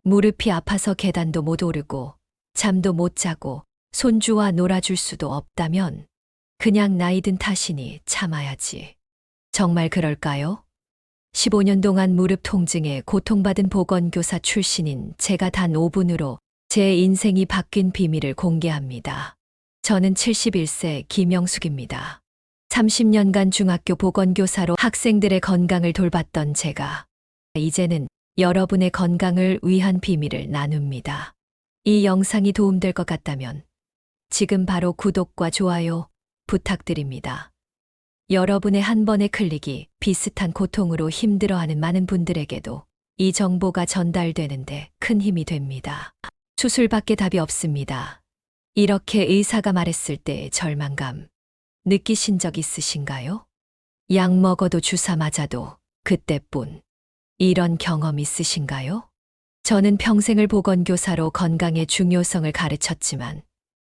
무릎이 아파서 계단도 못 오르고 잠도 못 자고 손주와 놀아줄 수도 없다면 그냥 나이 든 탓이니 참아야지. 정말 그럴까요? 15년 동안 무릎 통증에 고통받은 보건교사 출신인 제가 단 5분으로 제 인생이 바뀐 비밀을 공개합니다. 저는 71세 김영숙입니다. 30년간 중학교 보건교사로 학생들의 건강을 돌봤던 제가 이제는 여러분의 건강을 위한 비밀을 나눕니다. 이 영상이 도움될 것 같다면 지금 바로 구독과 좋아요 부탁드립니다. 여러분의 한 번의 클릭이 비슷한 고통으로 힘들어하는 많은 분들에게도 이 정보가 전달되는데 큰 힘이 됩니다. 수술밖에 답이 없습니다. 이렇게 의사가 말했을 때의 절망감 느끼신 적 있으신가요? 약 먹어도 주사 맞아도 그때뿐. 이런 경험 있으신가요? 저는 평생을 보건교사로 건강의 중요성을 가르쳤지만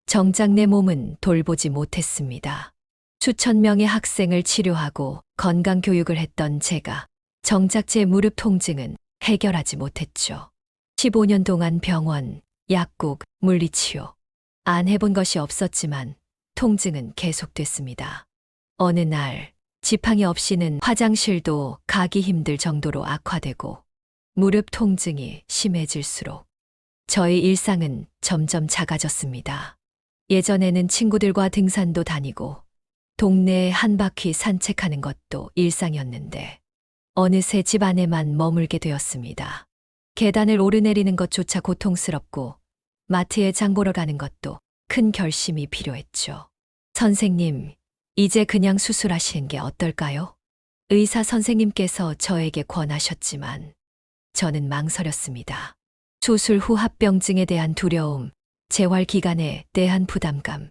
정작 내 몸은 돌보지 못했습니다. 수천 명의 학생을 치료하고 건강교육을 했던 제가 정작 제 무릎 통증은 해결하지 못했죠. 15년 동안 병원, 약국, 물리치료. 안 해본 것이 없었지만 통증은 계속됐습니다. 어느 날 지팡이 없이는 화장실도 가기 힘들 정도로 악화되고 무릎 통증이 심해질수록 저의 일상은 점점 작아졌습니다. 예전에는 친구들과 등산도 다니고 동네에 한 바퀴 산책하는 것도 일상이었는데 어느새 집 안에만 머물게 되었습니다. 계단을 오르내리는 것조차 고통스럽고 마트에 장 보러 가는 것도 큰 결심이 필요했죠. 선생님, 이제 그냥 수술하시는 게 어떨까요? 의사 선생님께서 저에게 권하셨지만 저는 망설였습니다. 수술 후 합병증에 대한 두려움, 재활 기간에 대한 부담감,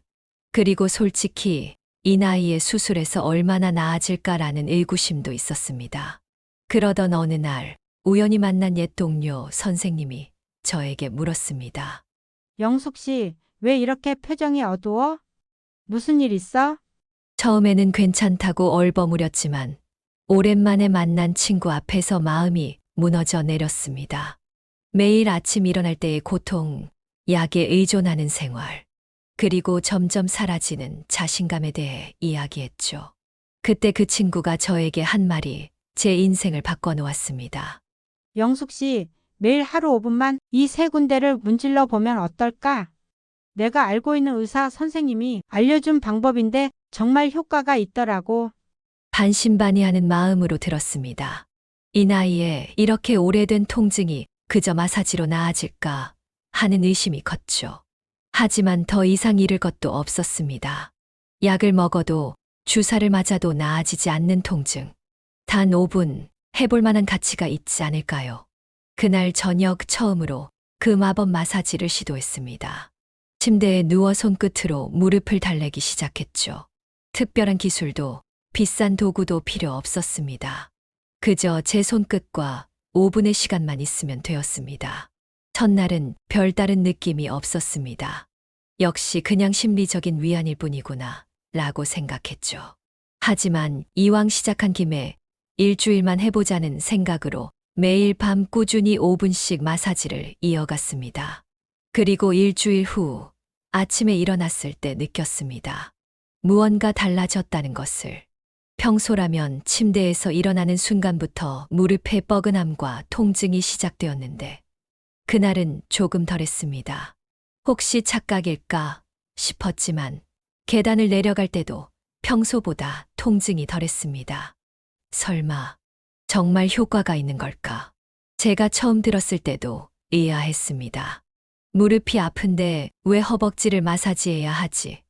그리고 솔직히 이 나이에 수술해서 얼마나 나아질까라는 의구심도 있었습니다. 그러던 어느 날 우연히 만난 옛 동료 선생님이 저에게 물었습니다. 영숙 씨, 왜 이렇게 표정이 어두워? 무슨 일 있어? 처음에는 괜찮다고 얼버무렸지만 오랜만에 만난 친구 앞에서 마음이 무너져 내렸습니다. 매일 아침 일어날 때의 고통, 약에 의존하는 생활, 그리고 점점 사라지는 자신감에 대해 이야기했죠. 그때 그 친구가 저에게 한 말이 제 인생을 바꿔놓았습니다. 영숙 씨, 매일 하루 5분만 이 세 군데를 문질러 보면 어떨까? 내가 알고 있는 의사 선생님이 알려준 방법인데 정말 효과가 있더라고. 반신반의하는 마음으로 들었습니다. 이 나이에 이렇게 오래된 통증이 그저 마사지로 나아질까 하는 의심이 컸죠. 하지만 더 이상 잃을 것도 없었습니다. 약을 먹어도 주사를 맞아도 나아지지 않는 통증. 단 5분 해볼 만한 가치가 있지 않을까요? 그날 저녁 처음으로 그 마법 마사지를 시도했습니다. 침대에 누워 손끝으로 무릎을 달래기 시작했죠. 특별한 기술도 비싼 도구도 필요 없었습니다. 그저 제 손끝과 5분의 시간만 있으면 되었습니다. 첫날은 별다른 느낌이 없었습니다. 역시 그냥 심리적인 위안일 뿐이구나 라고 생각했죠. 하지만 이왕 시작한 김에 일주일만 해보자는 생각으로 매일 밤 꾸준히 5분씩 마사지를 이어갔습니다. 그리고 일주일 후 아침에 일어났을 때 느꼈습니다. 무언가 달라졌다는 것을. 평소라면 침대에서 일어나는 순간부터 무릎의 뻐근함과 통증이 시작되었는데 그날은 조금 덜했습니다. 혹시 착각일까 싶었지만 계단을 내려갈 때도 평소보다 통증이 덜했습니다. 설마 정말 효과가 있는 걸까? 제가 처음 들었을 때도 의아했습니다. 무릎이 아픈데 왜 허벅지를 마사지해야 하지?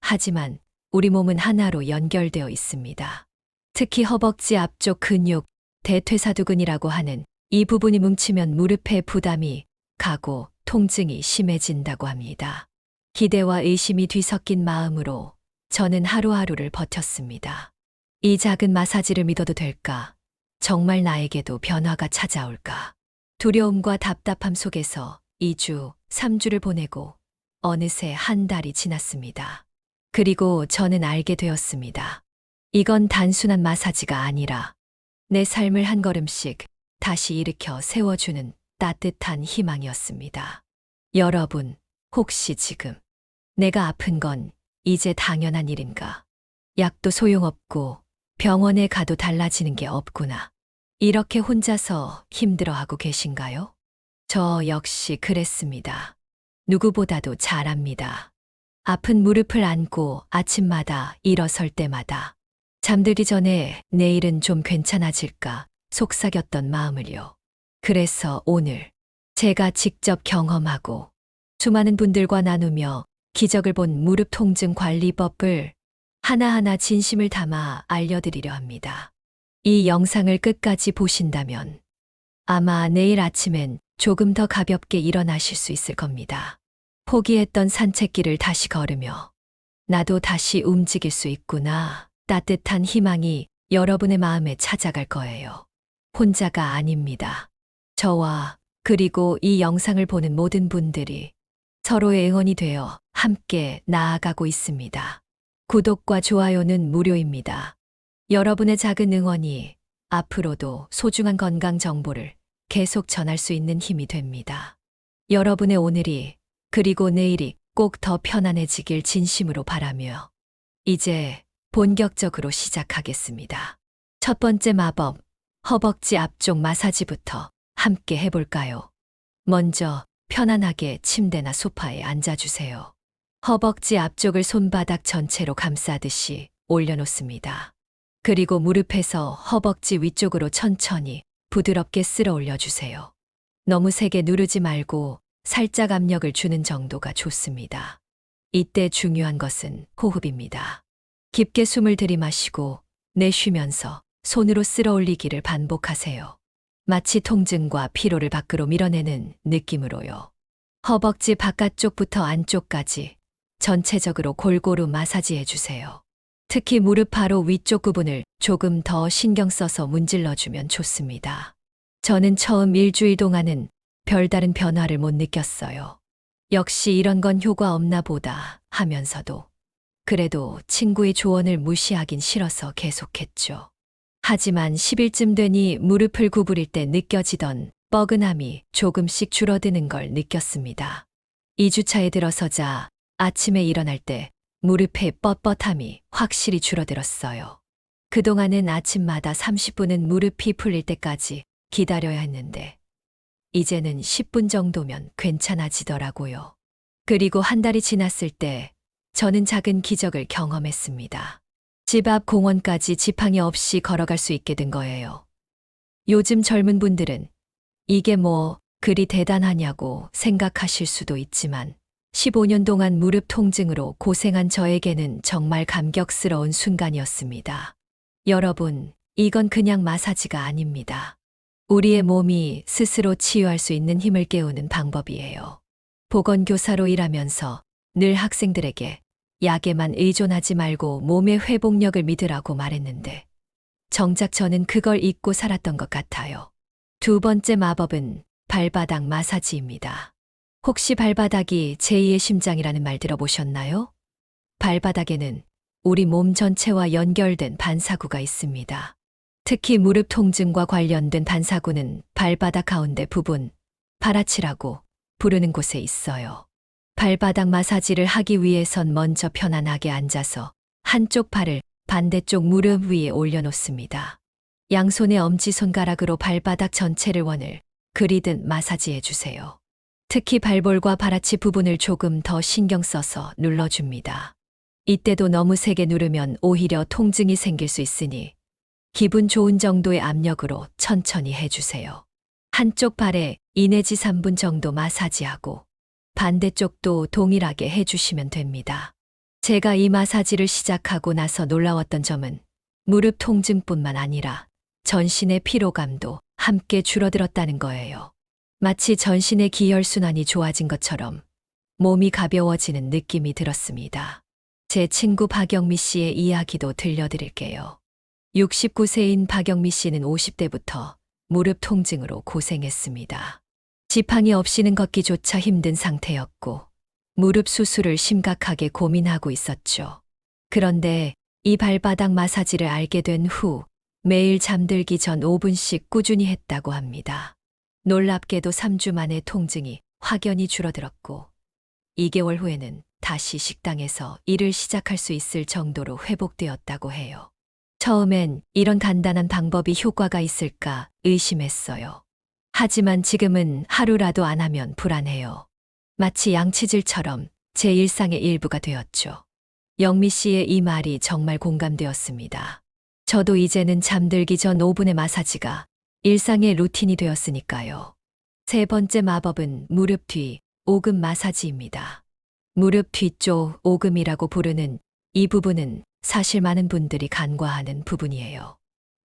하지만 우리 몸은 하나로 연결되어 있습니다. 특히 허벅지 앞쪽 근육, 대퇴사두근이라고 하는 이 부분이 뭉치면 무릎에 부담이 가고 통증이 심해진다고 합니다. 기대와 의심이 뒤섞인 마음으로 저는 하루하루를 버텼습니다. 이 작은 마사지를 믿어도 될까? 정말 나에게도 변화가 찾아올까? 두려움과 답답함 속에서 2주, 3주를 보내고 어느새 한 달이 지났습니다. 그리고 저는 알게 되었습니다. 이건 단순한 마사지가 아니라 내 삶을 한 걸음씩 다시 일으켜 세워주는 따뜻한 희망이었습니다. 여러분, 혹시 지금 내가 아픈 건 이제 당연한 일인가? 약도 소용없고 병원에 가도 달라지는 게 없구나. 이렇게 혼자서 힘들어하고 계신가요? 저 역시 그랬습니다. 누구보다도 잘 압니다. 아픈 무릎을 안고 아침마다 일어설 때마다 잠들기 전에 내일은 좀 괜찮아질까 속삭였던 마음을요. 그래서 오늘 제가 직접 경험하고 수많은 분들과 나누며 기적을 본 무릎 통증 관리법을 하나하나 진심을 담아 알려드리려 합니다. 이 영상을 끝까지 보신다면 아마 내일 아침엔 조금 더 가볍게 일어나실 수 있을 겁니다. 포기했던 산책길을 다시 걸으며 나도 다시 움직일 수 있구나. 따뜻한 희망이 여러분의 마음에 찾아갈 거예요. 혼자가 아닙니다. 저와 그리고 이 영상을 보는 모든 분들이 서로의 응원이 되어 함께 나아가고 있습니다. 구독과 좋아요는 무료입니다. 여러분의 작은 응원이 앞으로도 소중한 건강 정보를 계속 전할 수 있는 힘이 됩니다. 여러분의 오늘이 그리고 내일이 꼭 더 편안해지길 진심으로 바라며 이제 본격적으로 시작하겠습니다. 첫 번째 마법, 허벅지 앞쪽 마사지부터 함께 해볼까요? 먼저 편안하게 침대나 소파에 앉아주세요. 허벅지 앞쪽을 손바닥 전체로 감싸듯이 올려놓습니다. 그리고 무릎에서 허벅지 위쪽으로 천천히 부드럽게 쓸어 올려주세요. 너무 세게 누르지 말고 살짝 압력을 주는 정도가 좋습니다. 이때 중요한 것은 호흡입니다. 깊게 숨을 들이마시고 내쉬면서 손으로 쓸어 올리기를 반복하세요. 마치 통증과 피로를 밖으로 밀어내는 느낌으로요. 허벅지 바깥쪽부터 안쪽까지 전체적으로 골고루 마사지해 주세요. 특히 무릎 바로 위쪽 부분을 조금 더 신경 써서 문질러주면 좋습니다. 저는 처음 일주일 동안은 별다른 변화를 못 느꼈어요. 역시 이런 건 효과 없나 보다 하면서도 그래도 친구의 조언을 무시하긴 싫어서 계속했죠. 하지만 10일쯤 되니 무릎을 구부릴 때 느껴지던 뻐근함이 조금씩 줄어드는 걸 느꼈습니다. 2주차에 들어서자 아침에 일어날 때 무릎의 뻣뻣함이 확실히 줄어들었어요. 그동안은 아침마다 30분은 무릎이 풀릴 때까지 기다려야 했는데 이제는 10분 정도면 괜찮아지더라고요. 그리고 한 달이 지났을 때 저는 작은 기적을 경험했습니다. 집 앞 공원까지 지팡이 없이 걸어갈 수 있게 된 거예요. 요즘 젊은 분들은 이게 뭐 그리 대단하냐고 생각하실 수도 있지만 15년 동안 무릎 통증으로 고생한 저에게는 정말 감격스러운 순간이었습니다. 여러분, 이건 그냥 마사지가 아닙니다. 우리의 몸이 스스로 치유할 수 있는 힘을 깨우는 방법이에요. 보건교사로 일하면서 늘 학생들에게 약에만 의존하지 말고 몸의 회복력을 믿으라고 말했는데 정작 저는 그걸 잊고 살았던 것 같아요. 두 번째 마법은 발바닥 마사지입니다. 혹시 발바닥이 제2의 심장이라는 말 들어보셨나요? 발바닥에는 우리 몸 전체와 연결된 반사구가 있습니다. 특히 무릎 통증과 관련된 반사구는 발바닥 가운데 부분, 팔아치라고 부르는 곳에 있어요. 발바닥 마사지를 하기 위해선 먼저 편안하게 앉아서 한쪽 팔을 반대쪽 무릎 위에 올려놓습니다. 양손의 엄지손가락으로 발바닥 전체를 원을 그리듯 마사지해 주세요. 특히 발볼과 발아치 부분을 조금 더 신경 써서 눌러줍니다. 이때도 너무 세게 누르면 오히려 통증이 생길 수 있으니 기분 좋은 정도의 압력으로 천천히 해주세요. 한쪽 발에 2 내지 3분 정도 마사지하고 반대쪽도 동일하게 해주시면 됩니다. 제가 이 마사지를 시작하고 나서 놀라웠던 점은 무릎 통증뿐만 아니라 전신의 피로감도 함께 줄어들었다는 거예요. 마치 전신의 기혈순환이 좋아진 것처럼 몸이 가벼워지는 느낌이 들었습니다. 제 친구 박영미 씨의 이야기도 들려드릴게요. 69세인 박영미 씨는 50대부터 무릎 통증으로 고생했습니다. 지팡이 없이는 걷기조차 힘든 상태였고 무릎 수술을 심각하게 고민하고 있었죠. 그런데 이 발바닥 마사지를 알게 된 후 매일 잠들기 전 5분씩 꾸준히 했다고 합니다. 놀랍게도 3주 만에 통증이 확연히 줄어들었고 2개월 후에는 다시 식당에서 일을 시작할 수 있을 정도로 회복되었다고 해요. 처음엔 이런 간단한 방법이 효과가 있을까 의심했어요. 하지만 지금은 하루라도 안 하면 불안해요. 마치 양치질처럼 제 일상의 일부가 되었죠. 영미 씨의 이 말이 정말 공감되었습니다. 저도 이제는 잠들기 전 5분의 마사지가 일상의 루틴이 되었으니까요. 세 번째 마법은 무릎 뒤 오금 마사지입니다. 무릎 뒤쪽 오금이라고 부르는 이 부분은 사실 많은 분들이 간과하는 부분이에요.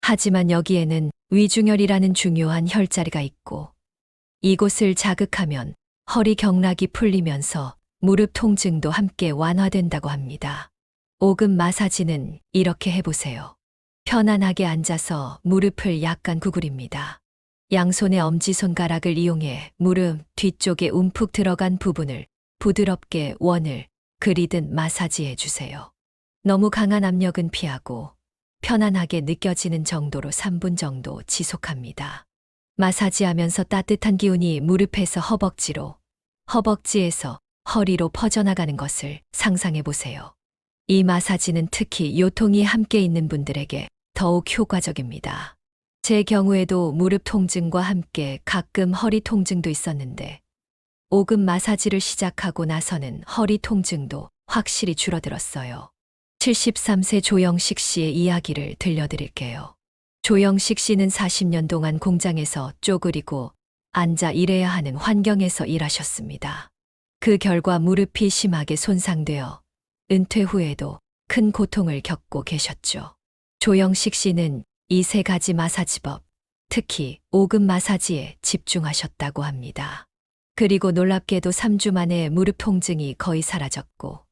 하지만 여기에는 위중혈이라는 중요한 혈자리가 있고 이곳을 자극하면 허리 경락이 풀리면서 무릎 통증도 함께 완화된다고 합니다. 오금 마사지는 이렇게 해보세요. 편안하게 앉아서 무릎을 약간 구부립니다. 양손의 엄지손가락을 이용해 무릎 뒤쪽에 움푹 들어간 부분을 부드럽게 원을 그리듯 마사지해 주세요. 너무 강한 압력은 피하고 편안하게 느껴지는 정도로 3분 정도 지속합니다. 마사지하면서 따뜻한 기운이 무릎에서 허벅지로, 허벅지에서 허리로 퍼져나가는 것을 상상해 보세요. 이 마사지는 특히 요통이 함께 있는 분들에게 더욱 효과적입니다. 제 경우에도 무릎 통증과 함께 가끔 허리 통증도 있었는데 오금 마사지를 시작하고 나서는 허리 통증도 확실히 줄어들었어요. 73세 조영식 씨의 이야기를 들려드릴게요. 조영식 씨는 40년 동안 공장에서 쪼그리고 앉아 일해야 하는 환경에서 일하셨습니다. 그 결과 무릎이 심하게 손상되어 은퇴 후에도 큰 고통을 겪고 계셨죠. 조영식 씨는 이 세 가지 마사지법, 특히 오금 마사지에 집중하셨다고 합니다. 그리고 놀랍게도 3주 만에 무릎 통증이 거의 사라졌고,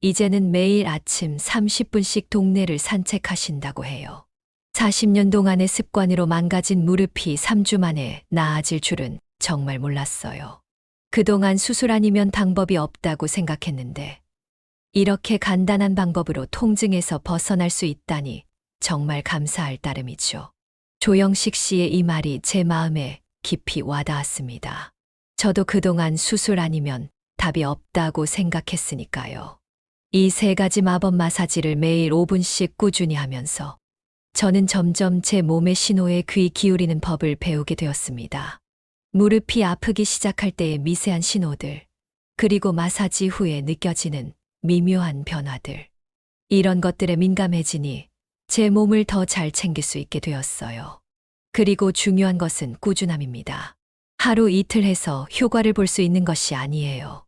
이제는 매일 아침 30분씩 동네를 산책하신다고 해요. 40년 동안의 습관으로 망가진 무릎이 3주 만에 나아질 줄은 정말 몰랐어요. 그동안 수술 아니면 방법이 없다고 생각했는데, 이렇게 간단한 방법으로 통증에서 벗어날 수 있다니 정말 감사할 따름이죠. 조영식 씨의 이 말이 제 마음에 깊이 와닿았습니다. 저도 그동안 수술 아니면 답이 없다고 생각했으니까요. 이 세 가지 마법 마사지를 매일 5분씩 꾸준히 하면서 저는 점점 제 몸의 신호에 귀 기울이는 법을 배우게 되었습니다. 무릎이 아프기 시작할 때의 미세한 신호들, 그리고 마사지 후에 느껴지는 미묘한 변화들. 이런 것들에 민감해지니 제 몸을 더 잘 챙길 수 있게 되었어요. 그리고 중요한 것은 꾸준함입니다. 하루 이틀 해서 효과를 볼 수 있는 것이 아니에요.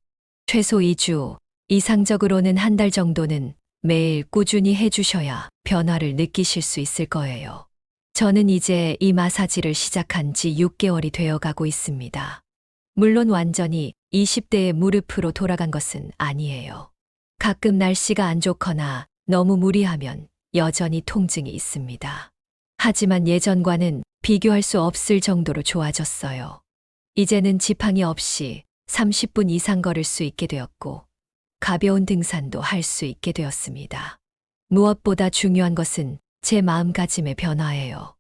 최소 2주, 이상적으로는 한 달 정도는 매일 꾸준히 해주셔야 변화를 느끼실 수 있을 거예요. 저는 이제 이 마사지를 시작한 지 6개월이 되어 가고 있습니다. 물론 완전히 20대의 무릎으로 돌아간 것은 아니에요. 가끔 날씨가 안 좋거나 너무 무리하면 여전히 통증이 있습니다. 하지만 예전과는 비교할 수 없을 정도로 좋아졌어요. 이제는 지팡이 없이 30분 이상 걸을 수 있게 되었고, 가벼운 등산도 할 수 있게 되었습니다. 무엇보다 중요한 것은 제 마음가짐의 변화예요.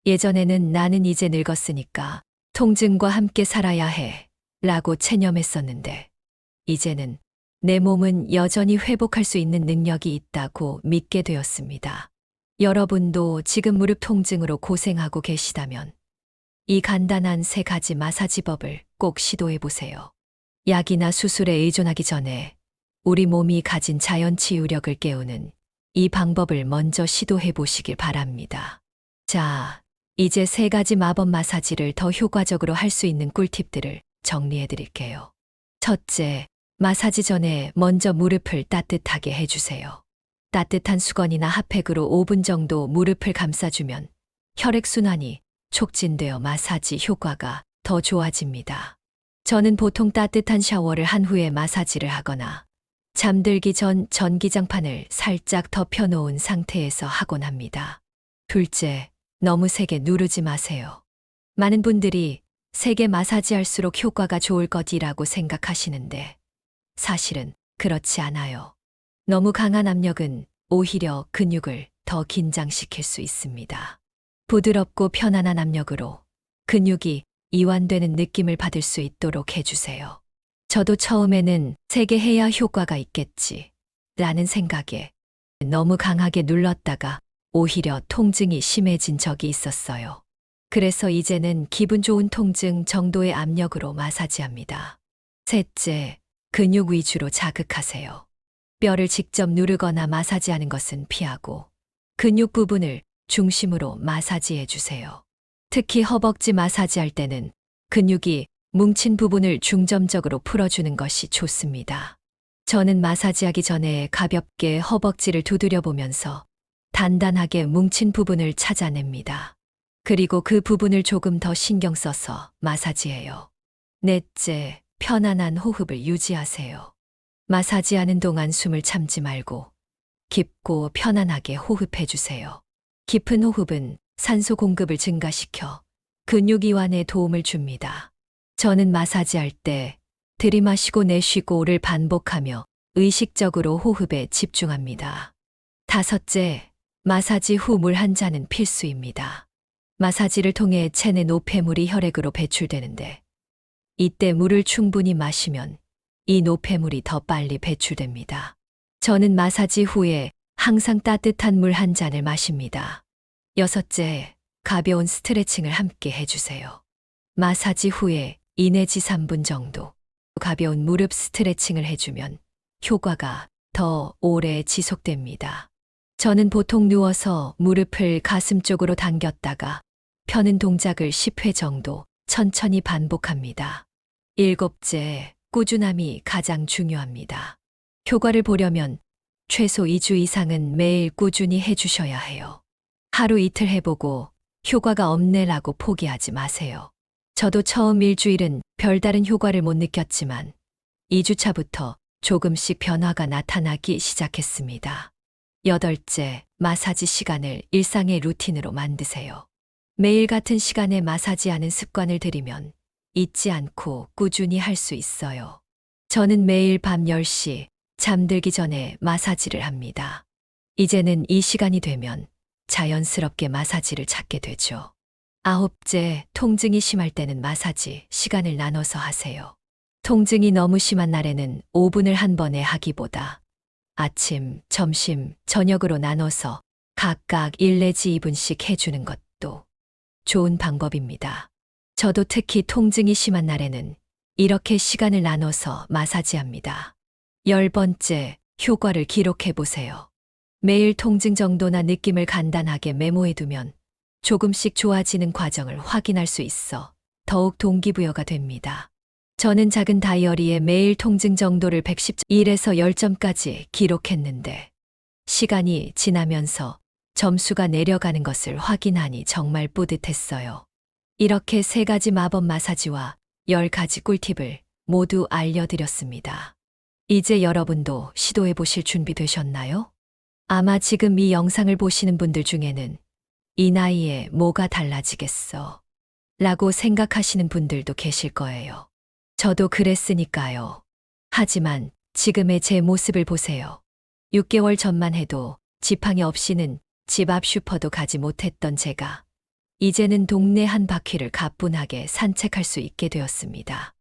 예전에는 나는 이제 늙었으니까 통증과 함께 살아야 해 라고 체념했었는데, 이제는 내 몸은 여전히 회복할 수 있는 능력이 있다고 믿게 되었습니다. 여러분도 지금 무릎 통증으로 고생하고 계시다면 이 간단한 세 가지 마사지법을 꼭 시도해 보세요. 약이나 수술에 의존하기 전에 우리 몸이 가진 자연 치유력을 깨우는 이 방법을 먼저 시도해 보시길 바랍니다. 자, 이제 세 가지 마법 마사지를 더 효과적으로 할 수 있는 꿀팁들을 정리해 드릴게요. 첫째, 마사지 전에 먼저 무릎을 따뜻하게 해주세요. 따뜻한 수건이나 핫팩으로 5분 정도 무릎을 감싸주면 혈액순환이 촉진되어 마사지 효과가 더 좋아집니다. 저는 보통 따뜻한 샤워를 한 후에 마사지를 하거나 잠들기 전 전기장판을 살짝 덮여놓은 상태에서 하곤 합니다. 둘째, 너무 세게 누르지 마세요. 많은 분들이 세게 마사지할수록 효과가 좋을 것이라고 생각하시는데 사실은 그렇지 않아요. 너무 강한 압력은 오히려 근육을 더 긴장시킬 수 있습니다. 부드럽고 편안한 압력으로 근육이 이완되는 느낌을 받을 수 있도록 해주세요. 저도 처음에는 3개 해야 효과가 있겠지 라는 생각에 너무 강하게 눌렀다가 오히려 통증이 심해진 적이 있었어요. 그래서 이제는 기분 좋은 통증 정도의 압력으로 마사지합니다. 셋째, 근육 위주로 자극하세요. 뼈를 직접 누르거나 마사지하는 것은 피하고 근육 부분을 중심으로 마사지해 주세요. 특히 허벅지 마사지할 때는 근육이 뭉친 부분을 중점적으로 풀어주는 것이 좋습니다. 저는 마사지하기 전에 가볍게 허벅지를 두드려 보면서 단단하게 뭉친 부분을 찾아냅니다. 그리고 그 부분을 조금 더 신경 써서 마사지해요. 넷째, 편안한 호흡을 유지하세요. 마사지하는 동안 숨을 참지 말고 깊고 편안하게 호흡해 주세요. 깊은 호흡은 산소 공급을 증가시켜 근육 이완에 도움을 줍니다. 저는 마사지할 때 들이마시고 내쉬고를 반복하며 의식적으로 호흡에 집중합니다. 다섯째, 마사지 후 물 한 잔은 필수입니다. 마사지를 통해 체내 노폐물이 혈액으로 배출되는데 이때 물을 충분히 마시면 이 노폐물이 더 빨리 배출됩니다. 저는 마사지 후에 항상 따뜻한 물 한 잔을 마십니다. 여섯째, 가벼운 스트레칭을 함께 해주세요. 마사지 후에 2 내지 3분 정도 가벼운 무릎 스트레칭을 해주면 효과가 더 오래 지속됩니다. 저는 보통 누워서 무릎을 가슴 쪽으로 당겼다가 펴는 동작을 10회 정도 천천히 반복합니다. 일곱째, 꾸준함이 가장 중요합니다. 효과를 보려면 최소 2주 이상은 매일 꾸준히 해주셔야 해요. 하루 이틀 해보고 효과가 없네라고 포기하지 마세요. 저도 처음 일주일은 별다른 효과를 못 느꼈지만 2주차부터 조금씩 변화가 나타나기 시작했습니다. 여덟째, 마사지 시간을 일상의 루틴으로 만드세요. 매일 같은 시간에 마사지하는 습관을 들이면 잊지 않고 꾸준히 할 수 있어요. 저는 매일 밤 10시 잠들기 전에 마사지를 합니다. 이제는 이 시간이 되면 자연스럽게 마사지를 찾게 되죠. 아홉째, 통증이 심할 때는 마사지 시간을 나눠서 하세요. 통증이 너무 심한 날에는 5분을 한 번에 하기보다 아침, 점심, 저녁으로 나눠서 각각 1 내지 2분씩 해주는 것도 좋은 방법입니다. 저도 특히 통증이 심한 날에는 이렇게 시간을 나눠서 마사지합니다. 10번째, 효과를 기록해 보세요. 매일 통증 정도나 느낌을 간단하게 메모해 두면 조금씩 좋아지는 과정을 확인할 수 있어 더욱 동기부여가 됩니다. 저는 작은 다이어리에 매일 통증 정도를 110에서 10점까지 기록했는데 시간이 지나면서 점수가 내려가는 것을 확인하니 정말 뿌듯했어요. 이렇게 3가지 마법 마사지와 10가지 꿀팁을 모두 알려드렸습니다. 이제 여러분도 시도해 보실 준비 되셨나요? 아마 지금 이 영상을 보시는 분들 중에는 이 나이에 뭐가 달라지겠어? 라고 생각하시는 분들도 계실 거예요. 저도 그랬으니까요. 하지만 지금의 제 모습을 보세요. 6개월 전만 해도 지팡이 없이는 집 앞 슈퍼도 가지 못했던 제가 이제는 동네 한 바퀴를 가뿐하게 산책할 수 있게 되었습니다.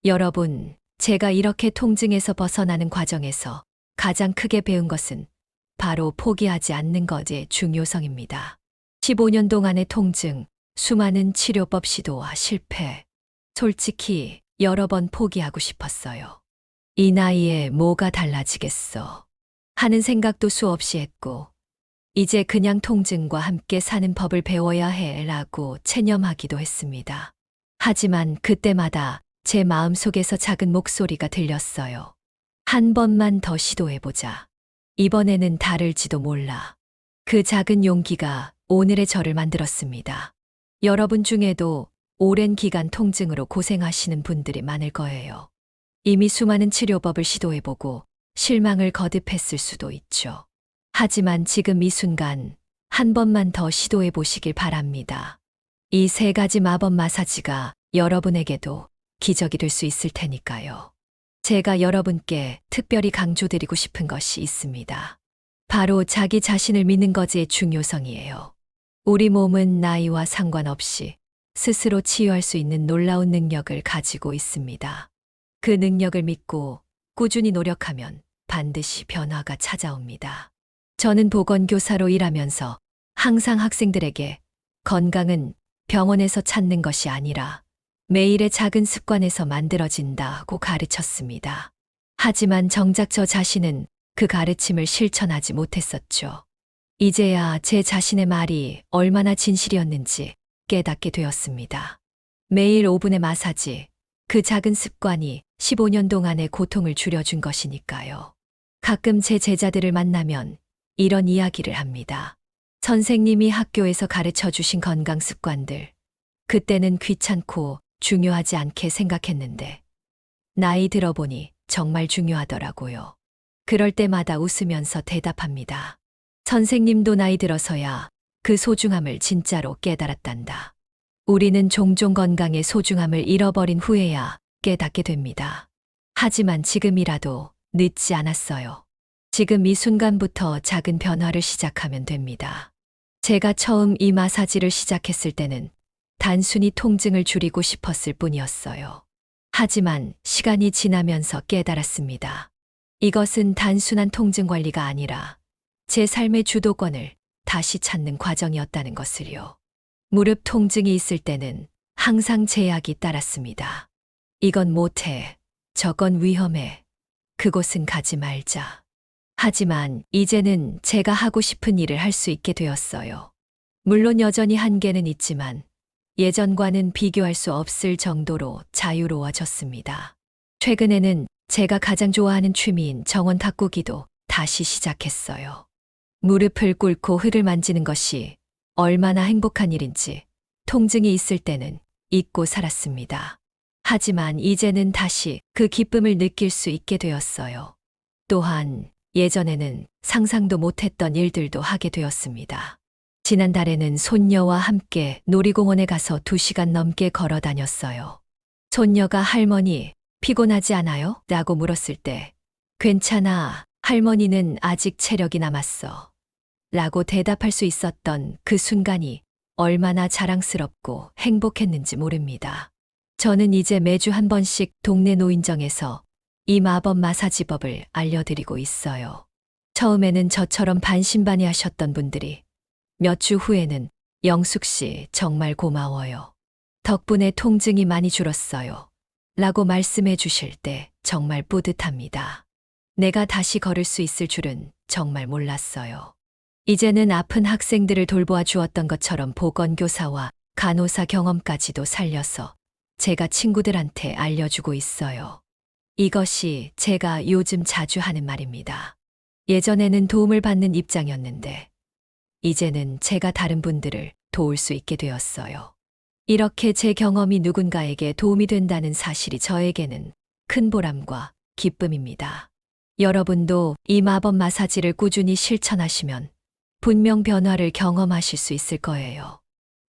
여러분, 제가 이렇게 통증에서 벗어나는 과정에서 가장 크게 배운 것은 바로 포기하지 않는 것의 중요성입니다. 15년 동안의 통증, 수많은 치료법 시도와 실패. 솔직히 여러 번 포기하고 싶었어요. 이 나이에 뭐가 달라지겠어? 하는 생각도 수없이 했고, 이제 그냥 통증과 함께 사는 법을 배워야 해 라고 체념하기도 했습니다. 하지만 그때마다 제 마음속에서 작은 목소리가 들렸어요. 한 번만 더 시도해보자. 이번에는 다를지도 몰라. 그 작은 용기가 오늘의 저를 만들었습니다. 여러분 중에도 오랜 기간 통증으로 고생하시는 분들이 많을 거예요. 이미 수많은 치료법을 시도해보고 실망을 거듭했을 수도 있죠. 하지만 지금 이 순간 한 번만 더 시도해 보시길 바랍니다. 이 3가지 마법 마사지가 여러분에게도 기적이 될 수 있을 테니까요. 제가 여러분께 특별히 강조드리고 싶은 것이 있습니다. 바로 자기 자신을 믿는 것의 중요성이에요. 우리 몸은 나이와 상관없이 스스로 치유할 수 있는 놀라운 능력을 가지고 있습니다. 그 능력을 믿고 꾸준히 노력하면 반드시 변화가 찾아옵니다. 저는 보건교사로 일하면서 항상 학생들에게 건강은 병원에서 찾는 것이 아니라 매일의 작은 습관에서 만들어진다고 가르쳤습니다. 하지만 정작 저 자신은 그 가르침을 실천하지 못했었죠. 이제야 제 자신의 말이 얼마나 진실이었는지 깨닫게 되었습니다. 매일 5분의 마사지, 그 작은 습관이 15년 동안의 고통을 줄여준 것이니까요. 가끔 제 제자들을 만나면 이런 이야기를 합니다. 선생님이 학교에서 가르쳐 주신 건강 습관들, 그때는 귀찮고 중요하지 않게 생각했는데, 나이 들어보니 정말 중요하더라고요. 그럴 때마다 웃으면서 대답합니다. 선생님도 나이 들어서야 그 소중함을 진짜로 깨달았단다. 우리는 종종 건강의 소중함을 잃어버린 후에야 깨닫게 됩니다. 하지만 지금이라도 늦지 않았어요. 지금 이 순간부터 작은 변화를 시작하면 됩니다. 제가 처음 이 마사지를 시작했을 때는 단순히 통증을 줄이고 싶었을 뿐이었어요. 하지만 시간이 지나면서 깨달았습니다. 이것은 단순한 통증 관리가 아니라 제 삶의 주도권을 다시 찾는 과정이었다는 것을요. 무릎 통증이 있을 때는 항상 제약이 따랐습니다. 이건 못해, 저건 위험해, 그곳은 가지 말자. 하지만 이제는 제가 하고 싶은 일을 할 수 있게 되었어요. 물론 여전히 한계는 있지만 예전과는 비교할 수 없을 정도로 자유로워졌습니다. 최근에는 제가 가장 좋아하는 취미인 정원 가꾸기도 다시 시작했어요. 무릎을 꿇고 흙을 만지는 것이 얼마나 행복한 일인지 통증이 있을 때는 잊고 살았습니다. 하지만 이제는 다시 그 기쁨을 느낄 수 있게 되었어요. 또한 예전에는 상상도 못했던 일들도 하게 되었습니다. 지난달에는 손녀와 함께 놀이공원에 가서 2시간 넘게 걸어 다녔어요. 손녀가 할머니, 피곤하지 않아요? 라고 물었을 때, 괜찮아, 할머니는 아직 체력이 남았어. 라고 대답할 수 있었던 그 순간이 얼마나 자랑스럽고 행복했는지 모릅니다. 저는 이제 매주 한 번씩 동네 노인정에서 이 마법 마사지법을 알려드리고 있어요. 처음에는 저처럼 반신반의하셨던 분들이 몇 주 후에는 영숙 씨 정말 고마워요. 덕분에 통증이 많이 줄었어요. 라고 말씀해 주실 때 정말 뿌듯합니다. 내가 다시 걸을 수 있을 줄은 정말 몰랐어요. 이제는 아픈 학생들을 돌보아 주었던 것처럼 보건교사와 간호사 경험까지도 살려서 제가 친구들한테 알려주고 있어요. 이것이 제가 요즘 자주 하는 말입니다. 예전에는 도움을 받는 입장이었는데 이제는 제가 다른 분들을 도울 수 있게 되었어요. 이렇게 제 경험이 누군가에게 도움이 된다는 사실이 저에게는 큰 보람과 기쁨입니다. 여러분도 이 마법 마사지를 꾸준히 실천하시면 분명 변화를 경험하실 수 있을 거예요.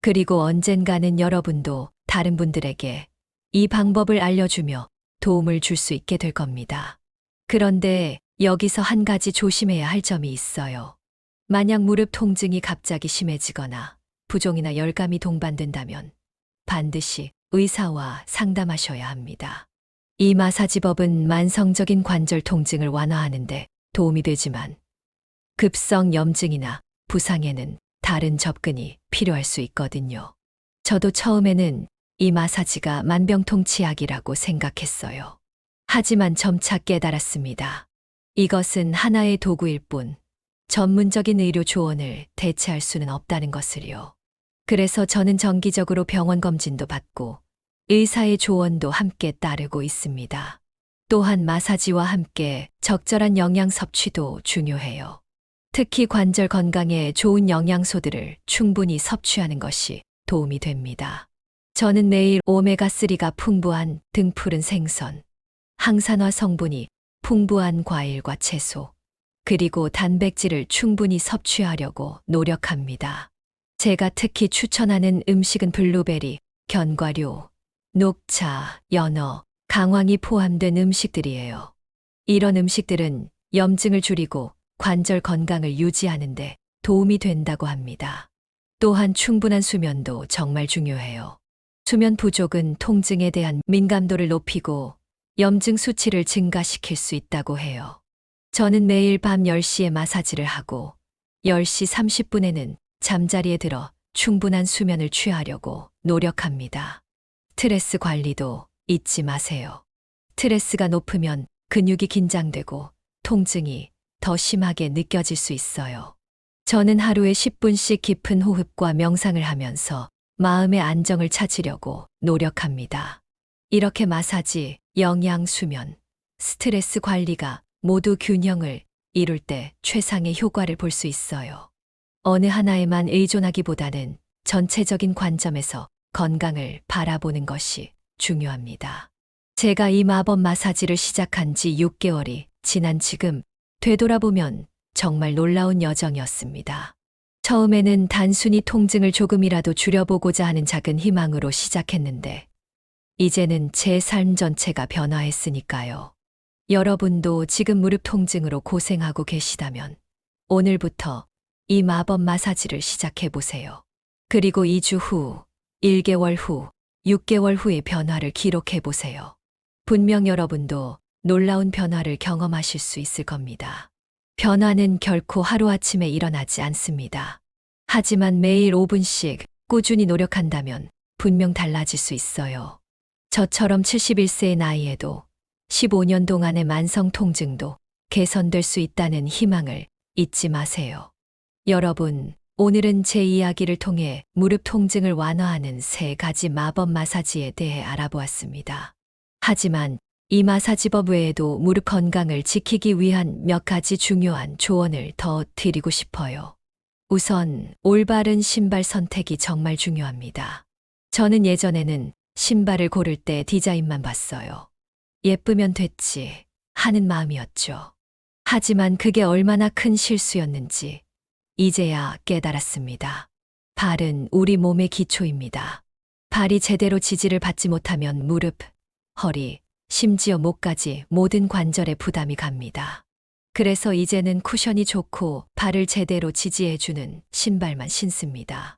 그리고 언젠가는 여러분도 다른 분들에게 이 방법을 알려주며 도움을 줄 수 있게 될 겁니다. 그런데 여기서 한 가지 조심해야 할 점이 있어요. 만약 무릎 통증이 갑자기 심해지거나 부종이나 열감이 동반된다면 반드시 의사와 상담하셔야 합니다. 이 마사지법은 만성적인 관절 통증을 완화하는 데 도움이 되지만 급성 염증이나 부상에는 다른 접근이 필요할 수 있거든요. 저도 처음에는 이 마사지가 만병통치약이라고 생각했어요. 하지만 점차 깨달았습니다. 이것은 하나의 도구일 뿐 전문적인 의료 조언을 대체할 수는 없다는 것을요. 그래서 저는 정기적으로 병원 검진도 받고 의사의 조언도 함께 따르고 있습니다. 또한 마사지와 함께 적절한 영양 섭취도 중요해요. 특히 관절 건강에 좋은 영양소들을 충분히 섭취하는 것이 도움이 됩니다. 저는 매일 오메가3가 풍부한 등푸른 생선, 항산화 성분이 풍부한 과일과 채소, 그리고 단백질을 충분히 섭취하려고 노력합니다. 제가 특히 추천하는 음식은 블루베리, 견과류, 녹차, 연어, 강황이 포함된 음식들이에요. 이런 음식들은 염증을 줄이고 관절 건강을 유지하는 데 도움이 된다고 합니다. 또한 충분한 수면도 정말 중요해요. 수면 부족은 통증에 대한 민감도를 높이고 염증 수치를 증가시킬 수 있다고 해요. 저는 매일 밤 10시에 마사지를 하고 10시 30분에는 잠자리에 들어 충분한 수면을 취하려고 노력합니다. 스트레스 관리도 잊지 마세요. 스트레스가 높으면 근육이 긴장되고 통증이 더 심하게 느껴질 수 있어요. 저는 하루에 10분씩 깊은 호흡과 명상을 하면서 마음의 안정을 찾으려고 노력합니다. 이렇게 마사지, 영양, 수면, 스트레스 관리가 모두 균형을 이룰 때 최상의 효과를 볼 수 있어요. 어느 하나에만 의존하기보다는 전체적인 관점에서 건강을 바라보는 것이 중요합니다. 제가 이 마법 마사지를 시작한 지 6개월이 지난 지금 되돌아보면 정말 놀라운 여정이었습니다. 처음에는 단순히 통증을 조금이라도 줄여보고자 하는 작은 희망으로 시작했는데 이제는 제 삶 전체가 변화했으니까요. 여러분도 지금 무릎 통증으로 고생하고 계시다면 오늘부터 이 마법 마사지를 시작해 보세요. 그리고 2주 후, 1개월 후, 6개월 후의 변화를 기록해 보세요. 분명 여러분도 놀라운 변화를 경험하실 수 있을 겁니다. 변화는 결코 하루아침에 일어나지 않습니다. 하지만 매일 5분씩 꾸준히 노력한다면 분명 달라질 수 있어요. 저처럼 71세의 나이에도 15년 동안의 만성 통증도 개선될 수 있다는 희망을 잊지 마세요. 여러분, 오늘은 제 이야기를 통해 무릎 통증을 완화하는 3가지 마법 마사지에 대해 알아보았습니다. 하지만 이 마사지법 외에도 무릎 건강을 지키기 위한 몇 가지 중요한 조언을 더 드리고 싶어요. 우선 올바른 신발 선택이 정말 중요합니다. 저는 예전에는 신발을 고를 때 디자인만 봤어요. 예쁘면 됐지 하는 마음이었죠. 하지만 그게 얼마나 큰 실수였는지 이제야 깨달았습니다. 발은 우리 몸의 기초입니다. 발이 제대로 지지를 받지 못하면 무릎, 허리, 심지어 목까지 모든 관절에 부담이 갑니다. 그래서 이제는 쿠션이 좋고 발을 제대로 지지해주는 신발만 신습니다.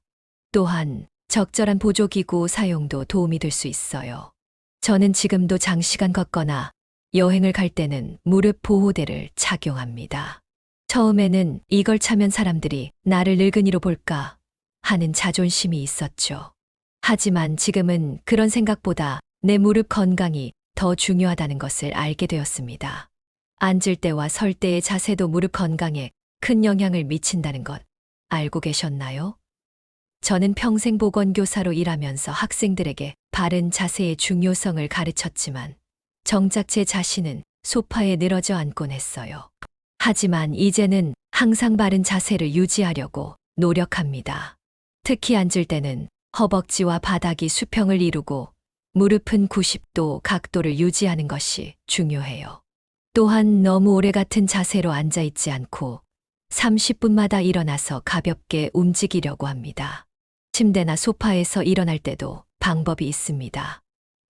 또한 적절한 보조기구 사용도 도움이 될 수 있어요. 저는 지금도 장시간 걷거나 여행을 갈 때는 무릎 보호대를 착용합니다. 처음에는 이걸 차면 사람들이 나를 늙은이로 볼까 하는 자존심이 있었죠. 하지만 지금은 그런 생각보다 내 무릎 건강이 더 중요하다는 것을 알게 되었습니다. 앉을 때와 설 때의 자세도 무릎 건강에 큰 영향을 미친다는 것 알고 계셨나요? 저는 평생 보건교사로 일하면서 학생들에게 바른 자세의 중요성을 가르쳤지만 정작 제 자신은 소파에 늘어져 앉곤 했어요. 하지만 이제는 항상 바른 자세를 유지하려고 노력합니다. 특히 앉을 때는 허벅지와 바닥이 수평을 이루고 무릎은 90도 각도를 유지하는 것이 중요해요. 또한 너무 오래 같은 자세로 앉아 있지 않고 30분마다 일어나서 가볍게 움직이려고 합니다. 침대나 소파에서 일어날 때도 방법이 있습니다.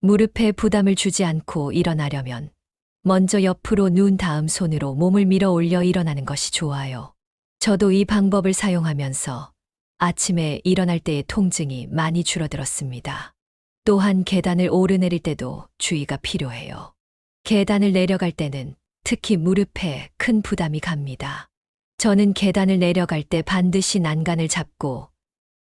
무릎에 부담을 주지 않고 일어나려면 먼저 옆으로 누운 다음 손으로 몸을 밀어 올려 일어나는 것이 좋아요. 저도 이 방법을 사용하면서 아침에 일어날 때의 통증이 많이 줄어들었습니다. 또한 계단을 오르내릴 때도 주의가 필요해요. 계단을 내려갈 때는 특히 무릎에 큰 부담이 갑니다. 저는 계단을 내려갈 때 반드시 난간을 잡고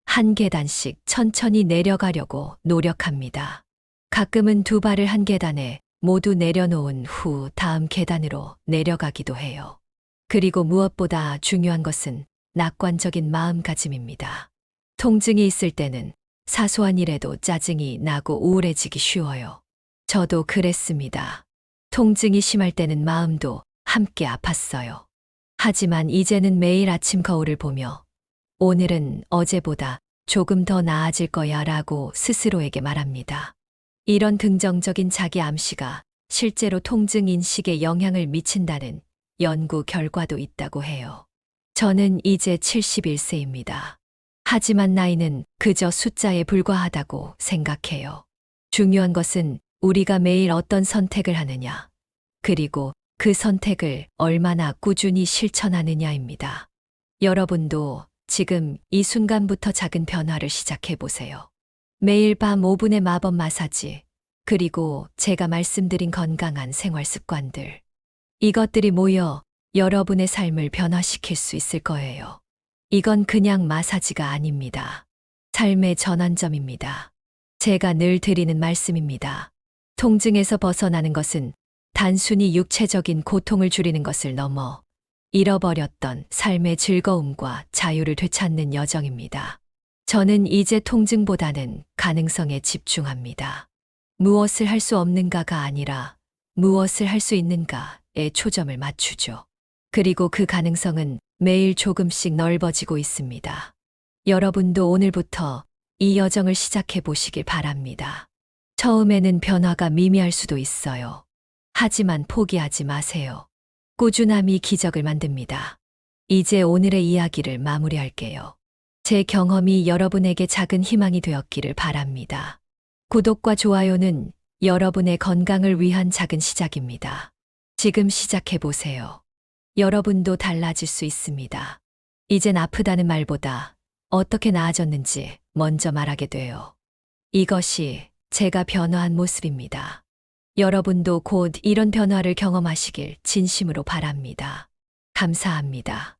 한 계단씩 천천히 내려가려고 노력합니다. 가끔은 2발을 한 계단에 모두 내려놓은 후 다음 계단으로 내려가기도 해요. 그리고 무엇보다 중요한 것은 낙관적인 마음가짐입니다. 통증이 있을 때는 사소한 일에도 짜증이 나고 우울해지기 쉬워요. 저도 그랬습니다. 통증이 심할 때는 마음도 함께 아팠어요. 하지만 이제는 매일 아침 거울을 보며 오늘은 어제보다 조금 더 나아질 거야 라고 스스로에게 말합니다. 이런 긍정적인 자기 암시가 실제로 통증 인식에 영향을 미친다는 연구 결과도 있다고 해요. 저는 이제 71세입니다. 하지만 나이는 그저 숫자에 불과하다고 생각해요. 중요한 것은 우리가 매일 어떤 선택을 하느냐, 그리고 그 선택을 얼마나 꾸준히 실천하느냐입니다. 여러분도 지금 이 순간부터 작은 변화를 시작해 보세요. 매일 밤 5분의 마법 마사지, 그리고 제가 말씀드린 건강한 생활 습관들. 이것들이 모여 여러분의 삶을 변화시킬 수 있을 거예요. 이건 그냥 마사지가 아닙니다. 삶의 전환점입니다. 제가 늘 드리는 말씀입니다. 통증에서 벗어나는 것은 단순히 육체적인 고통을 줄이는 것을 넘어 잃어버렸던 삶의 즐거움과 자유를 되찾는 여정입니다. 저는 이제 통증보다는 가능성에 집중합니다. 무엇을 할 수 없는가가 아니라 무엇을 할 수 있는가에 초점을 맞추죠. 그리고 그 가능성은 매일 조금씩 넓어지고 있습니다. 여러분도 오늘부터 이 여정을 시작해 보시길 바랍니다. 처음에는 변화가 미미할 수도 있어요. 하지만 포기하지 마세요. 꾸준함이 기적을 만듭니다. 이제 오늘의 이야기를 마무리할게요. 제 경험이 여러분에게 작은 희망이 되었기를 바랍니다. 구독과 좋아요는 여러분의 건강을 위한 작은 시작입니다. 지금 시작해 보세요. 여러분도 달라질 수 있습니다. 이젠 아프다는 말보다 어떻게 나아졌는지 먼저 말하게 돼요. 이것이 제가 변화한 모습입니다. 여러분도 곧 이런 변화를 경험하시길 진심으로 바랍니다. 감사합니다.